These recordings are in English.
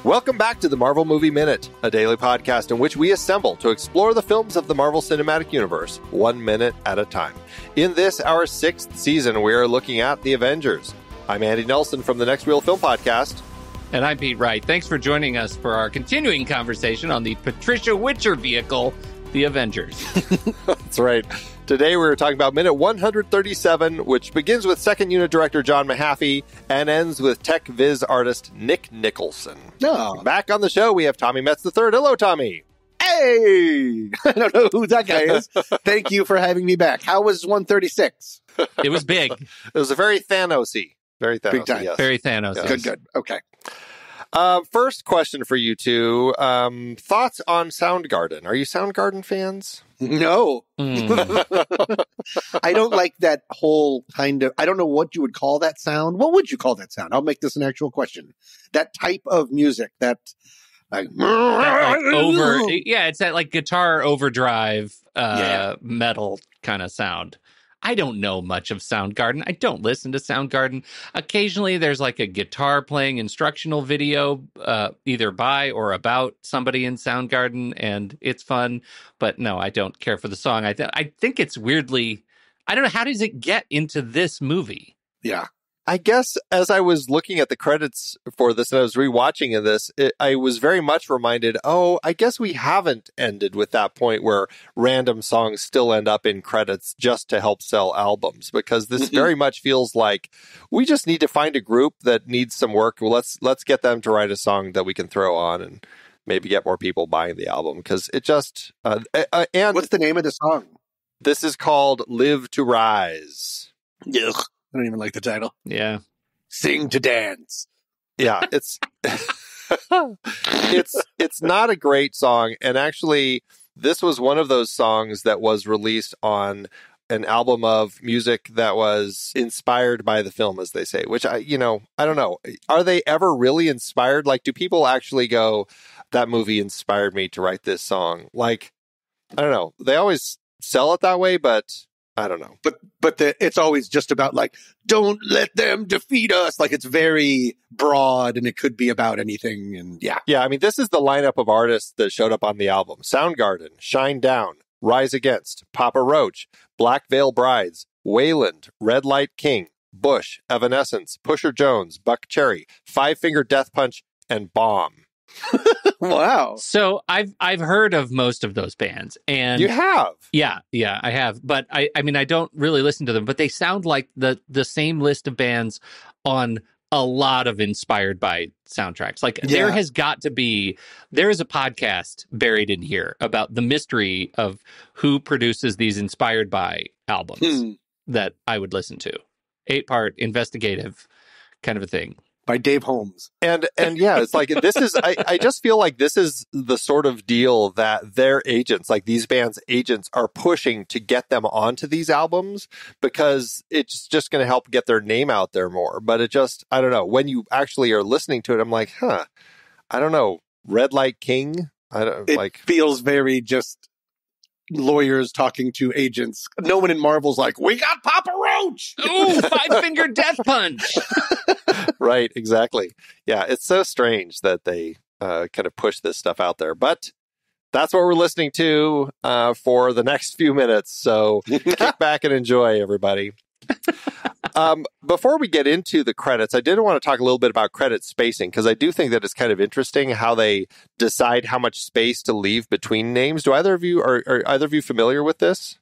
Welcome back to the Marvel Movie Minute, a daily podcast in which we assemble to explore the films of the Marvel Cinematic Universe, 1 minute at a time. In this, our 6th season, we are looking at the Avengers. I'm Andy Nelson from the Next Reel Film Podcast. And I'm Pete Wright. Thanks for joining us for our continuing conversation on the Patricia Witcher vehicle, the Avengers. That's right. Today we're talking about minute 137, which begins with second unit director John Mahaffie and ends with tech viz artist Nick Nicholson. Oh. Back on the show, we have Tommy Metz III. Hello, Tommy. Hey! I don't know who that guy is. Thank you for having me back. How was 136? It was big. It was a very Thanos-y. Very Thanos-y, Big time. yes. Very Thanos. Yes. Good. Okay. First question for you two. Thoughts on Soundgarden? Are you Soundgarden fans? No. I don't like that whole kind of, I don't know what you would call that sound. What would you call that sound? I'll make this an actual question. That type of music, that like, it's that like guitar overdrive metal kind of sound. I don't know much of Soundgarden. I don't listen to Soundgarden. Occasionally there's like a guitar playing instructional video either by or about somebody in Soundgarden, and it's fun. But no, I don't care for the song. I think it's weirdly, I don't know, how does it get into this movie? Yeah. I guess as I was looking at the credits for this and I was rewatching this, I was very much reminded, I guess we haven't ended with that point where random songs still end up in credits just to help sell albums, because this very much feels like we just need to find a group that needs some work. Well, let's get them to write a song that we can throw on and maybe get more people buying the album, because it just... and what's the name of the song? This is called Live to Rise. Ugh. I don't even like the title. Yeah. Sing to dance. Yeah, it's it's not a great song. And actually, this was one of those songs that was released on an album of music that was inspired by the film, as they say, which I don't know. Are they ever really inspired? Like, do people actually go, that movie inspired me to write this song? Like, I don't know. They always sell it that way, but I don't know. But it's always just about like, don't let them defeat us. Like, it's very broad and it could be about anything. And yeah. Yeah, I mean, this is the lineup of artists that showed up on the album. Soundgarden, Shine Down, Rise Against, Papa Roach, Black Veil Brides, Wayland, Red Light King, Bush, Evanescence, Pusher Jones, Buck Cherry, Five Finger Death Punch, and Bomb. Wow. So I've heard of most of those bands, and you have? Yeah, I have. But I mean, I don't really listen to them, but they sound like the same list of bands on a lot of inspired by soundtracks. Like there is a podcast buried in here about the mystery of who produces these inspired by albums that I would listen to. 8-part investigative kind of a thing. By Dave Holmes. And yeah, it's like, this is, I just feel like this is the sort of deal that their agents, like these bands' agents, are pushing to get them onto these albums, because it's just going to help get their name out there more. But it just, I don't know, when you actually are listening to it, I'm like, I don't know, Red Light King? It feels very just lawyers talking to agents. No one in Marvel's like, we got Papa Roach! Ooh, Five Finger Death Punch! Right, exactly. Yeah, it's so strange that they kind of push this stuff out there. But that's what we're listening to for the next few minutes. So kick back and enjoy, everybody. Before we get into the credits, I did want to talk a little bit about credit spacing, because I do think that it's kind of interesting how they decide how much space to leave between names. Are either of you familiar with this?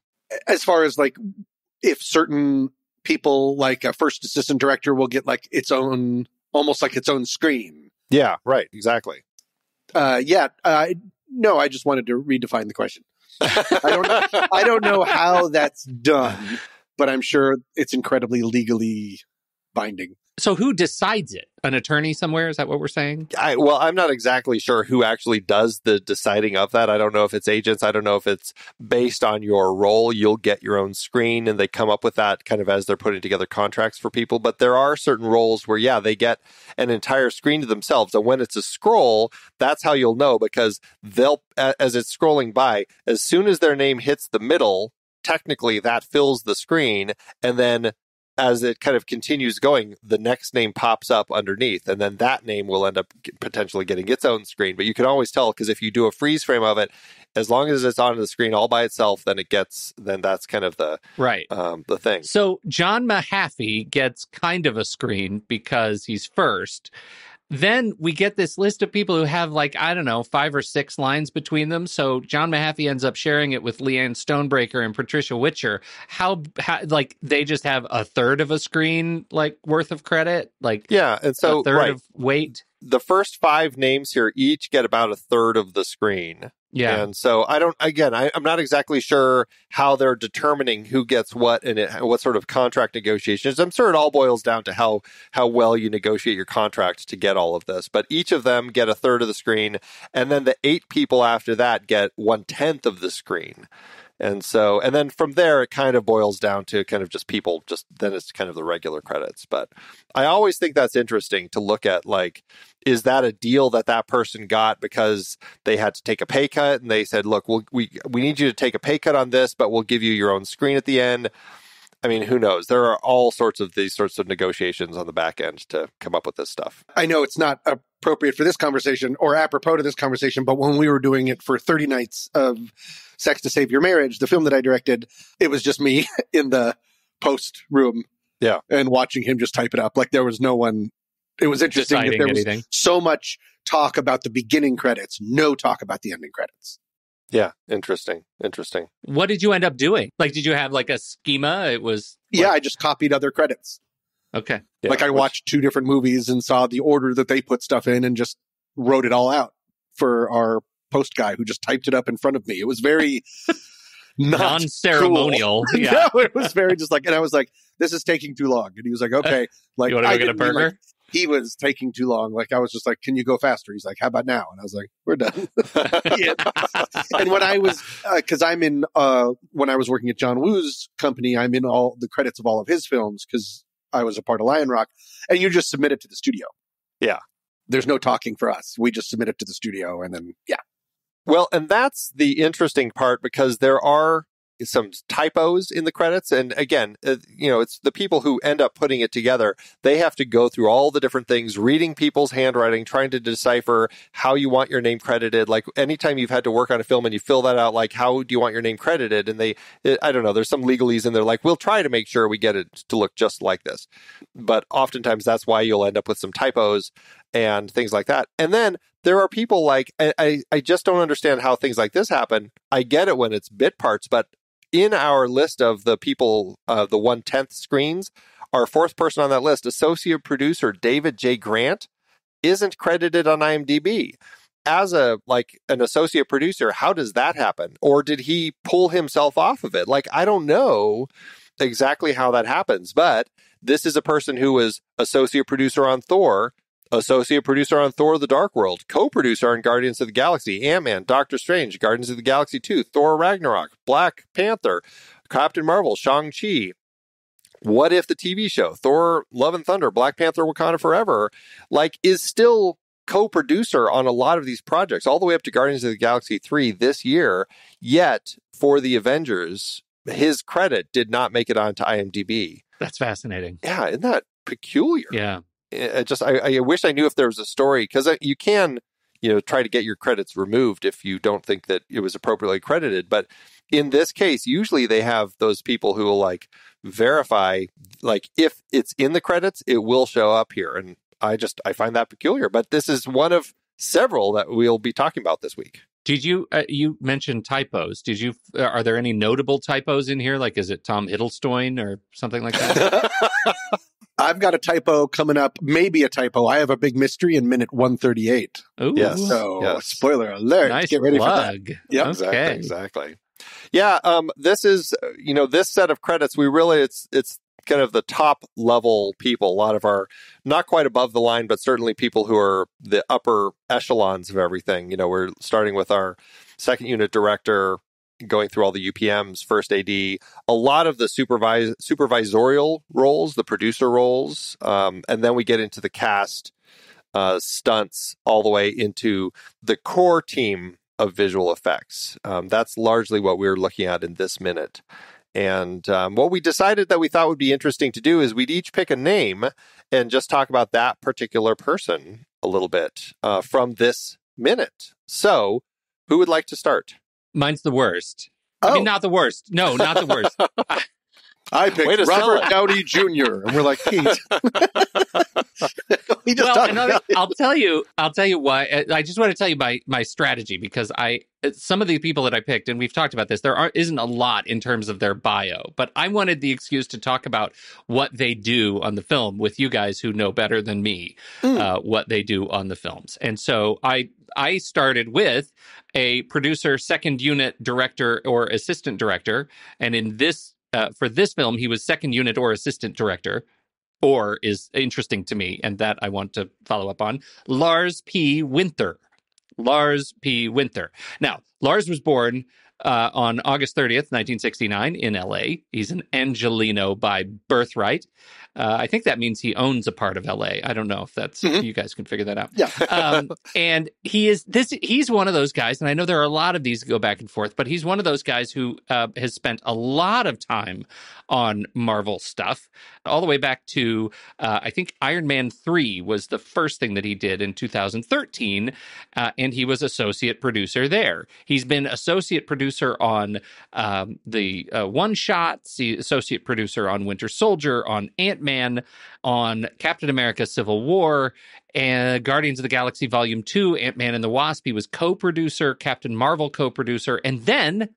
As far as like, if certain people, like a first assistant director, will get like its own, almost like its own screen. Yeah, right. Exactly. No, I just wanted to redefine the question. I don't know how that's done, but I'm sure it's incredibly legally binding. So who decides it? An attorney somewhere? Is that what we're saying? I'm not exactly sure who actually does the deciding of that. I don't know if it's agents. I don't know if it's based on your role. You'll get your own screen, and they come up with that kind of as they're putting together contracts for people. But there are certain roles where, they get an entire screen to themselves. And when it's a scroll, that's how you'll know, because they'll, as it's scrolling by, as soon as their name hits the middle, technically that fills the screen, and then as it kind of continues going, the next name pops up underneath, and then that name will end up potentially getting its own screen. But you can always tell, because if you do a freeze frame of it, as long as it's on the screen all by itself, then that's kind of the the thing. So John Mahaffie gets kind of a screen because he's first. Then we get this list of people who have, like, I don't know, 5 or 6 lines between them. So John Mahaffie ends up sharing it with Leanne Stonebreaker and Patricia Witcher. How like, they just have a third of a screen, like, worth of credit? Like, yeah, and so a third of weight? The first 5 names here each get about a third of the screen. Yeah. And so I'm not exactly sure how they're determining who gets what and what sort of contract negotiations. I'm sure it all boils down to how well you negotiate your contract to get all of this. But each of them get a third of the screen. And then the 8 people after that get 1/10 of the screen. And then from there, it kind of boils down to kind of just people, then it's kind of the regular credits. But I always think that's interesting to look at, like, is that a deal that person got because they had to take a pay cut and they said, look, we need you to take a pay cut on this, but we'll give you your own screen at the end. I mean, who knows? There are all sorts of these sorts of negotiations on the back end to come up with this stuff. I know it's not appropriate for this conversation or apropos to this conversation, but when we were doing it for 30 Nights of Sex to Save Your Marriage, the film that I directed, it was just me in the post room and watching him just type it up. Like, there was no one. It was interesting that there was so much talk about the beginning credits, no talk about the ending credits. Yeah, interesting. What did you end up doing? Like, did you have, like, a schema? It was... Yeah, I just copied other credits. Okay. Yeah, like, I watched 2 different movies and saw the order that they put stuff in and just wrote it all out for our post guy who just typed it up in front of me. It was very non-ceremonial. Cool. Yeah. No, it was very just like, and I was like, this is taking too long. And he was like, okay. Like, you want to go get a burger? Like, he was taking too long. Like, I was just like, can you go faster? He's like, how about now? And I was like, we're done. And when I was, because when I was working at John Woo's company, I'm in all the credits of all of his films because I was a part of Lion Rock. And you just submit it to the studio. Yeah. There's no talking for us. We just submit it to the studio and then, yeah. Well, and that's the interesting part, because there are some typos in the credits. And again, it's the people who end up putting it together. They have to go through all the different things, reading people's handwriting, trying to decipher how you want your name credited. Like, anytime you've had to work on a film and you fill that out, like, how do you want your name credited? And I don't know, there's some legalese in there. Like, we'll try to make sure we get it to look just like this. But oftentimes that's why you'll end up with some typos and things like that. And then there are people like, I just don't understand how things like this happen. I get it when it's bit parts, but in our list of the people, the 1/10 screens, our 4th person on that list, associate producer David J. Grant, isn't credited on IMDb. As an associate producer, how does that happen? Or did he pull himself off of it? Like, I don't know exactly how that happens, but this is a person who was associate producer on Thor, associate producer on Thor: The Dark World, co-producer on Guardians of the Galaxy, Ant-Man, Doctor Strange, Guardians of the Galaxy 2, Thor: Ragnarok, Black Panther, Captain Marvel, Shang-Chi, What If the TV show, Thor: Love and Thunder, Black Panther: Wakanda Forever, like, is still co-producer on a lot of these projects, all the way up to Guardians of the Galaxy 3 this year. Yet, for the Avengers, his credit did not make it onto IMDb. That's fascinating. Yeah, isn't that peculiar? Yeah. I wish I knew if there was a story, because you can, try to get your credits removed if you don't think that it was appropriately credited. But in this case, usually they have those people who will, like, verify, like, if it's in the credits, it will show up here. And I find that peculiar. But this is one of several that we'll be talking about this week. Did you, you mentioned typos. Are there any notable typos in here? Like, is it Tom Hiddleston or something like that? I've got a typo coming up, maybe a typo. I have a big mystery in minute 138. Ooh. Yes. So, Spoiler alert. Nice Get ready plug. for that. Yep. Okay. Exactly. Yeah. This is, this set of credits, it's kind of the top level people, a lot of our, not quite above the line, but certainly people who are the upper echelons of everything. We're starting with our 2nd unit director, going through all the UPMs, first AD, a lot of the supervisorial roles, the producer roles, and then we get into the cast, stunts, all the way into the core team of visual effects. That's largely what we're looking at in this minute. And what we decided that we thought would be interesting to do is we'd each pick a name and just talk about that particular person a little bit from this minute. So, who would like to start? Mine's the worst. Oh. I mean, not the worst. No, not the worst. I picked Robert Downey Jr. And we're like, Pete. I'll tell you why. I just want to tell you my strategy, because some of the people that I picked, and we've talked about this, isn't a lot in terms of their bio, but I wanted the excuse to talk about what they do on the film with you guys who know better than me what they do on the films. And so I started with a producer, second unit director, or assistant director, and in this for this film, he was second unit or assistant director, or is interesting to me, and that I want to follow up on. Lars P. Winther. Lars P. Winther. Now, Lars was born on August 30th, 1969 in L.A. He's an Angelino by birthright. I think that means he owns a part of L.A. I don't know if that's, you guys can figure that out. Yeah. And he's one of those guys, and I know there are a lot of these that go back and forth, but he's one of those guys who has spent a lot of time on Marvel stuff, all the way back to, I think Iron Man 3 was the first thing that he did in 2013, and he was associate producer there. He's been associate producer on the one-shots, associate producer on Winter Soldier, on Ant-Man, on Captain America Civil War, and Guardians of the Galaxy Volume 2, Ant-Man and the Wasp. He was co-producer, Captain Marvel co-producer, and then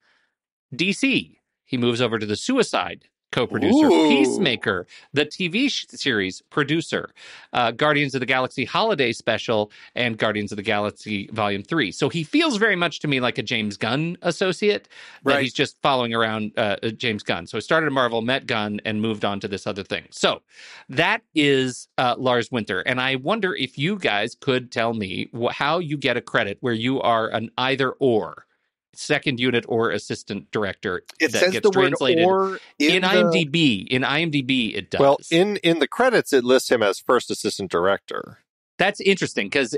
DC. He moves over to the Suicide co-producer, Peacemaker, the TV series producer, Guardians of the Galaxy Holiday Special, and Guardians of the Galaxy Volume 3. So he feels very much to me like a James Gunn associate, that he's just following around James Gunn. So he started at Marvel, met Gunn, and moved on to this other thing. So that is Lars Winther. And I wonder if you guys could tell me how you get a credit where you are an either-or. Second unit or assistant director. It says the word "or" in IMDb. In IMDb, it does. Well, in the credits, it lists him as first assistant director. That's interesting because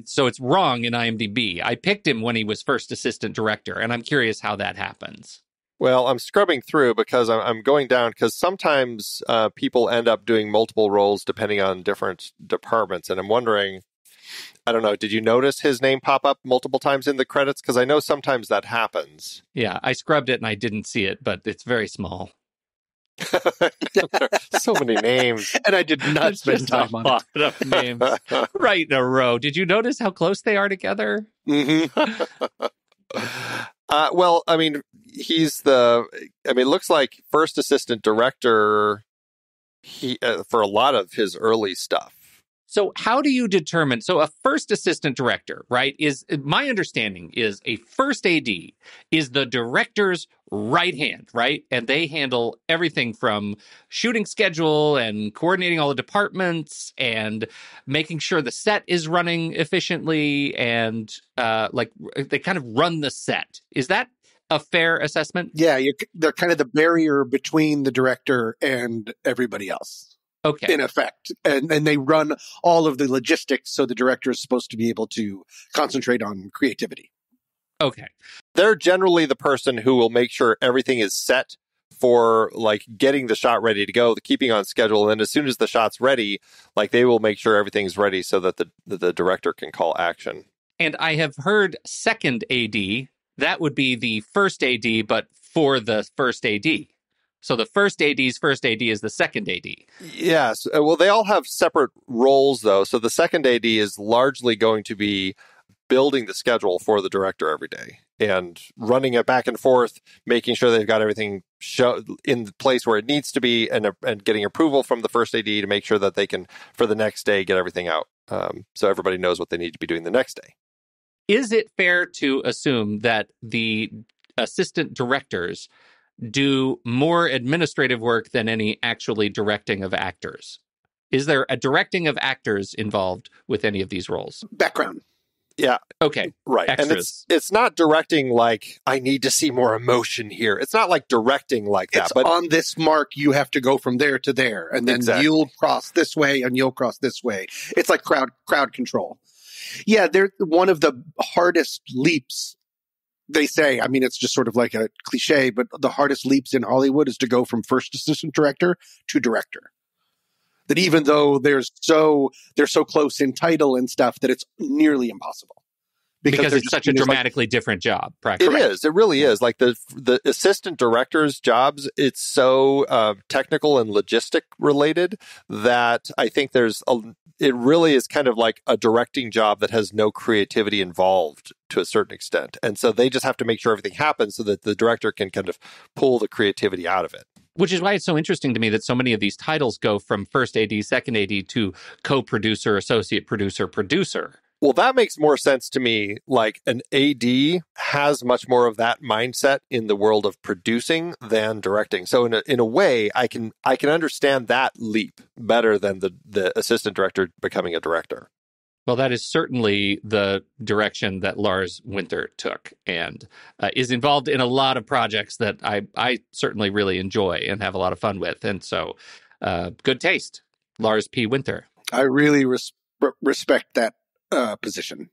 so it's wrong in IMDb. I picked him when he was first assistant director, and I'm curious how that happens. Well, I'm scrubbing through because I'm going down because sometimes people end up doing multiple roles depending on different departments, and I'm wondering. I don't know. Did you notice his name pop up multiple times in the credits? Because I know sometimes that happens. Yeah, I scrubbed it and I didn't see it, but it's very small. So many names. And I did not spend time on it. A lot of names right in a row. Did you notice how close they are together? Mm-hmm. Well, I mean, it looks like first assistant director for a lot of his early stuff. So how do you determine? So a first assistant director, right, is my understanding is a first AD is the director's right hand, right? And they handle everything from shooting schedule and coordinating all the departments and making sure the set is running efficiently and they kind of run the set. Is that a fair assessment? Yeah, they're kind of the barrier between the director and everybody else. Okay. In effect. And they run all of the logistics, so the director is supposed to be able to concentrate on creativity. Okay. They're generally the person who will make sure everything is set for like getting the shot ready to go, the keeping on schedule. And then as soon as the shot's ready, like they will make sure everything's ready so that the director can call action. And I have heard second AD, that would be the first AD, but for the first AD. So the first AD's first AD is the second AD. Yes. Well, they all have separate roles, though. So the second AD is largely going to be building the schedule for the director every day and running it back and forth, making sure they've got everything in the place where it needs to be and getting approval from the first AD to make sure that they can, for the next day, get everything out. So everybody knows what they need to be doing the next day. Is it fair to assume that the assistant directors do more administrative work than any actually directing of actors? Is there a directing of actors involved with any of these roles? Background. Yeah. Okay. Right. Extras. And it's not directing like, I need to see more emotion here. It's not like directing like that. But on this mark, you have to go from there to there. And then you'll cross this way and you'll cross this way. It's like crowd control. Yeah, they're one of the hardest leaps they say, I mean, it's just sort of like a cliche, but the hardest leaps in Hollywood is to go from first assistant director to director. That even though they're so close in title and stuff, that it's nearly impossible. Because it's such a dramatically different job, practically. It is. It really is. Like the assistant director's jobs, it's so technical and logistic related that I think it really is kind of like a directing job that has no creativity involved to a certain extent. And so they just have to make sure everything happens so that the director can kind of pull the creativity out of it. Which is why it's so interesting to me that so many of these titles go from first AD, second AD to co-producer, associate producer, producer. Well, that makes more sense to me. Like an AD has much more of that mindset in the world of producing than directing. So in a way, I can understand that leap better than the assistant director becoming a director. Well, that is certainly the direction that Lars Winter took, and is involved in a lot of projects that I certainly really enjoy and have a lot of fun with. And so, good taste, Lars P. Winter. I really respect that position.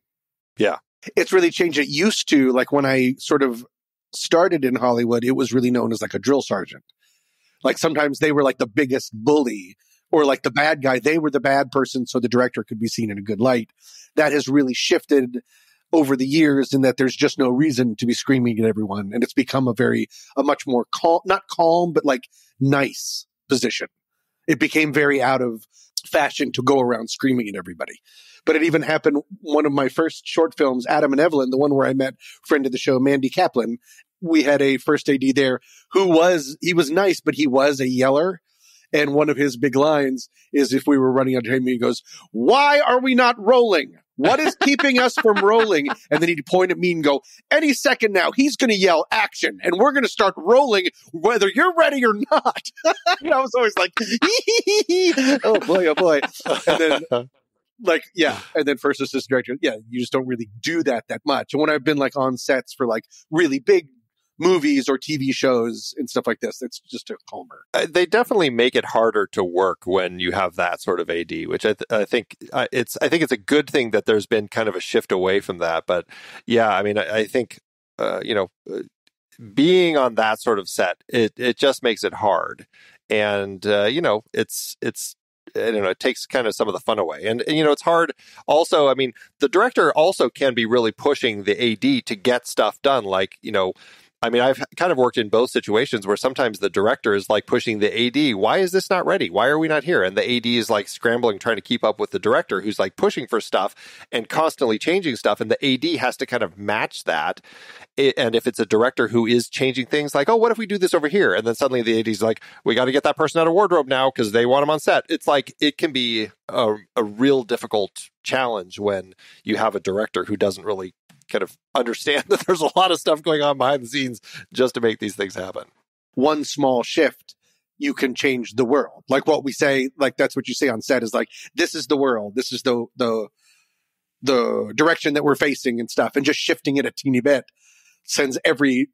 Yeah. It's really changed. It used to, like when I sort of started in Hollywood, it was really known as like a drill sergeant. Like sometimes they were like the biggest bully or like the bad guy. They were the bad person so the director could be seen in a good light. That has really shifted over the years in that there's just no reason to be screaming at everyone. And it's become a much more calm, not calm, but like nice position. It became very out of fashion to go around screaming at everybody. But it even happened, one of my first short films, Adam and Evelyn, the one where I met friend of the show, Mandy Kaplan. We had a first AD there he was nice, but he was a yeller. And one of his big lines is if we were running on him, he goes, "Why are we not rolling? What is keeping us from rolling?" And then he'd point at me and go, "Any second now, he's going to yell action and we're going to start rolling whether you're ready or not." And I was always like, oh boy. And then and then first assistant director, you just don't really do that much. And when I've been like on sets for like really big movies or TV shows and stuff like this, it's just a calmer. They definitely make it harder to work when you have that sort of AD, which I think it's a good thing that there's been kind of a shift away from that. But yeah, I mean, I think being on that sort of set, it just makes it hard, and it's. It takes kind of some of the fun away. And it's hard. Also, I mean, the director also can be really pushing the AD to get stuff done. Like, I mean, I've kind of worked in both situations where sometimes the director is like pushing the AD. Why is this not ready? Why are we not here? And the AD is like scrambling, trying to keep up with the director who's like pushing for stuff and constantly changing stuff. And the AD has to kind of match that. And if it's a director who is changing things like, oh, what if we do this over here? And then suddenly the AD's like, we got to get that person out of wardrobe now because they want him on set. It's like, it can be a real difficult challenge when you have a director who doesn't really kind of understand that there's a lot of stuff going on behind the scenes just to make these things happen. One small shift, you can change the world. Like what we say, like that's what you say on set is like, this is the world. This is the direction that we're facing and stuff. And just shifting it a teeny bit sends every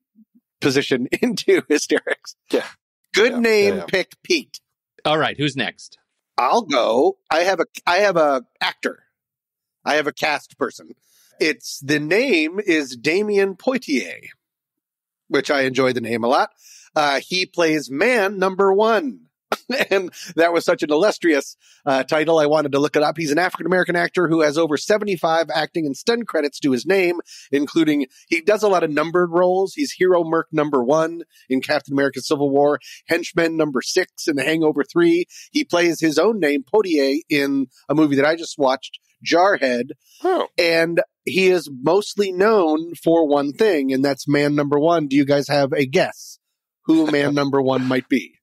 position into hysterics. Yeah. Good name, pick Pete. All right. Who's next? I'll go. I have a actor. I have a cast person. The name is Damien Poitier, which I enjoy the name a lot. He plays Man Number One. And that was such an illustrious title. I wanted to look it up. He's an African-American actor who has over 75 acting and stunt credits to his name, including he does a lot of numbered roles. He's Hero Merc Number 1 in Captain America Civil War, Henchman Number 6 in The Hangover 3. He plays his own name, Poitier, in a movie that I just watched, Jarhead. Oh. And he is mostly known for one thing, and that's Man Number One. Do you guys have a guess who Man Number One might be?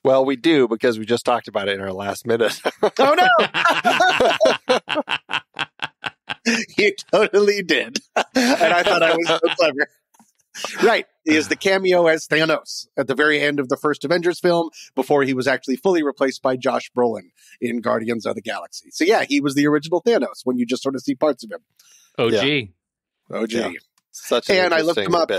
Well, we do because we just talked about it in our last minute. Oh, no! You totally did. And I thought I was so clever. Right. He is the cameo as Thanos at the very end of the first Avengers film before he was actually fully replaced by Josh Brolin in Guardians of the Galaxy. So, yeah, he was the original Thanos when you just sort of see parts of him. OG. Yeah. OG. Yeah. Such an and I looked him up.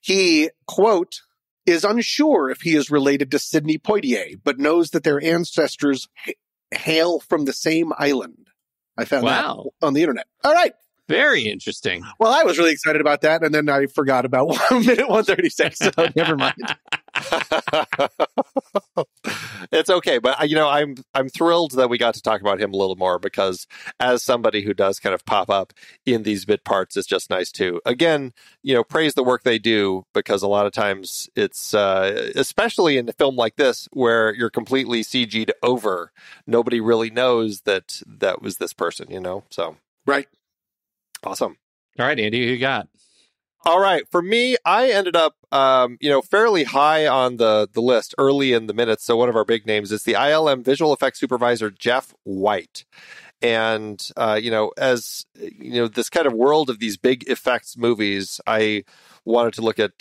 He, quote, is unsure if he is related to Sidney Poitier, but knows that their ancestors hail from the same island. I found that on the internet. All right. Very interesting. Well, I was really excited about that, and then I forgot about 1 minute 136, so never mind. It's okay, but I'm thrilled that we got to talk about him a little more, because as somebody who does kind of pop up in these bit parts, it's just nice to again, praise the work they do, because a lot of times it's especially in a film like this where you're completely CG'd over, nobody really knows that was this person, So right, awesome. All right, Andy, who you got? All right. For me, I ended up, fairly high on the list early in the minutes. So one of our big names is the ILM visual effects supervisor, Jeff White. And, as, this kind of world of these big effects movies, I wanted to look at,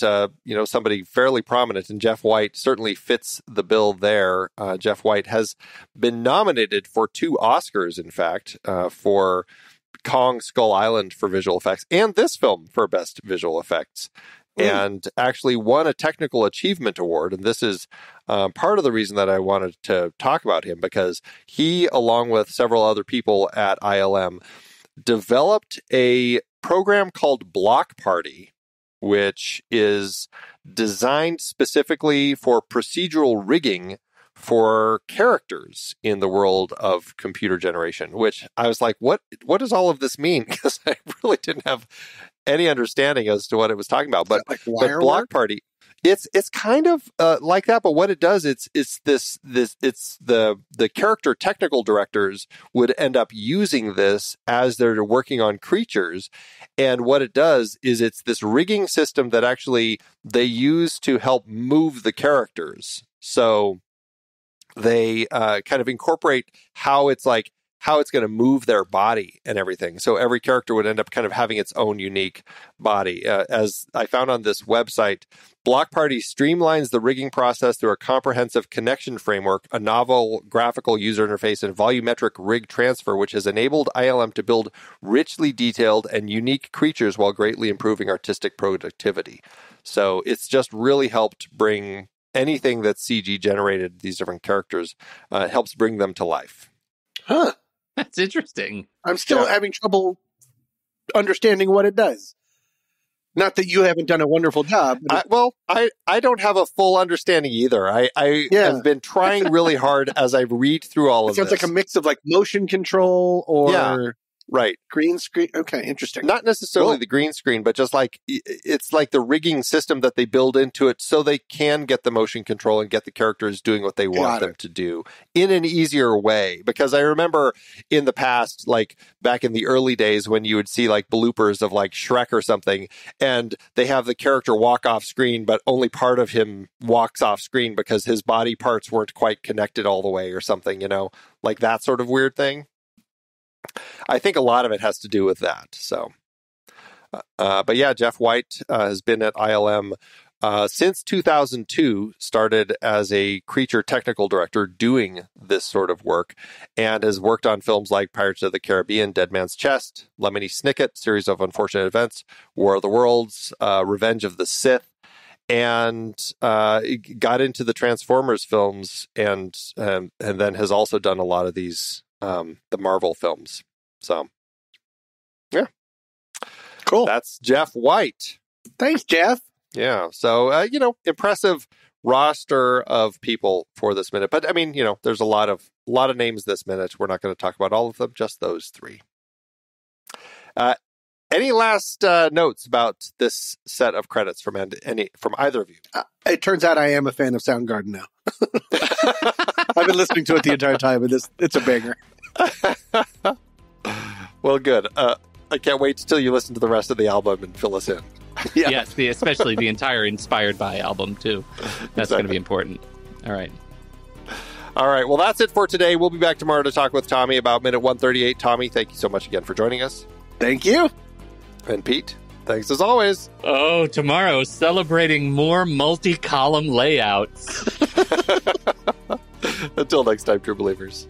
somebody fairly prominent, and Jeff White certainly fits the bill there. Jeff White has been nominated for 2 Oscars, in fact, for Kong Skull Island for visual effects, and this film for best visual effects, and actually won a technical achievement award. And this is part of the reason that I wanted to talk about him, because he, along with several other people at ILM, developed a program called Block Party, which is designed specifically for procedural rigging for characters in the world of computer generation, which I was like, what does all of this mean? Because I really didn't have any understanding as to what it was talking about. But Block Party, it's kind of like that. But what it does, it's the character technical directors would end up using this as they're working on creatures. And what it does is it's this rigging system that actually they use to help move the characters. So they kind of incorporate how it's going to move their body and everything. So every character would end up kind of having its own unique body. As I found on this website, Block Party streamlines the rigging process through a comprehensive connection framework, a novel graphical user interface, and volumetric rig transfer, which has enabled ILM to build richly detailed and unique creatures while greatly improving artistic productivity. So it's just really helped bring anything that's CG generated, these different characters, helps bring them to life. Huh. That's interesting. I'm still having trouble understanding what it does. Not that you haven't done a wonderful job. I don't have a full understanding either. I have been trying really hard as I read through all of this. Sounds like a mix of like motion control or right, green screen. Okay, interesting. Not necessarily the green screen, but just like it's like the rigging system that they build into it so they can get the motion control and get the characters doing what they want them to do in an easier way. Because I remember in the past, like back in the early days when you would see like bloopers of like Shrek or something, and they have the character walk off screen, but only part of him walks off screen because his body parts weren't quite connected all the way or something, like that sort of weird thing. I think a lot of it has to do with that. So, but yeah, Jeff White has been at ILM since 2002, started as a creature technical director doing this sort of work, and has worked on films like Pirates of the Caribbean, Dead Man's Chest, Lemony Snicket, Series of Unfortunate Events, War of the Worlds, Revenge of the Sith, and got into the Transformers films, and then has also done a lot of these the Marvel films. So, yeah. Cool. That's Jeff White. Thanks, Jeff. Yeah. So, impressive roster of people for this minute. But I mean, there's a lot of names this minute. We're not going to talk about all of them, just those 3. Any last notes about this set of credits from either of you? It turns out I am a fan of Soundgarden now. I've been listening to it the entire time, and it's a banger. Well, good. I can't wait till you listen to the rest of the album and fill us in. Yeah. Yes, especially the entire Inspired By album, too. That's going to be important. All right. Well, that's it for today. We'll be back tomorrow to talk with Tommy about minute 138. Tommy, thank you so much again for joining us. Thank you. And Pete, thanks as always. Oh, tomorrow, celebrating more multi-column layouts. Until next time, true believers.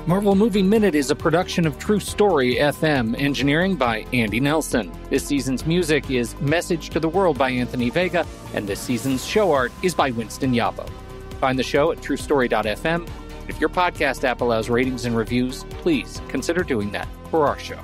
Marvel Movie Minute is a production of TruStory FM, engineering by Andy Nelson. This season's music is Message to the World by Anthony Vega, and this season's show art is by Winston Yabo. Find the show at TruStory.fm. If your podcast app allows ratings and reviews, please consider doing that for our show.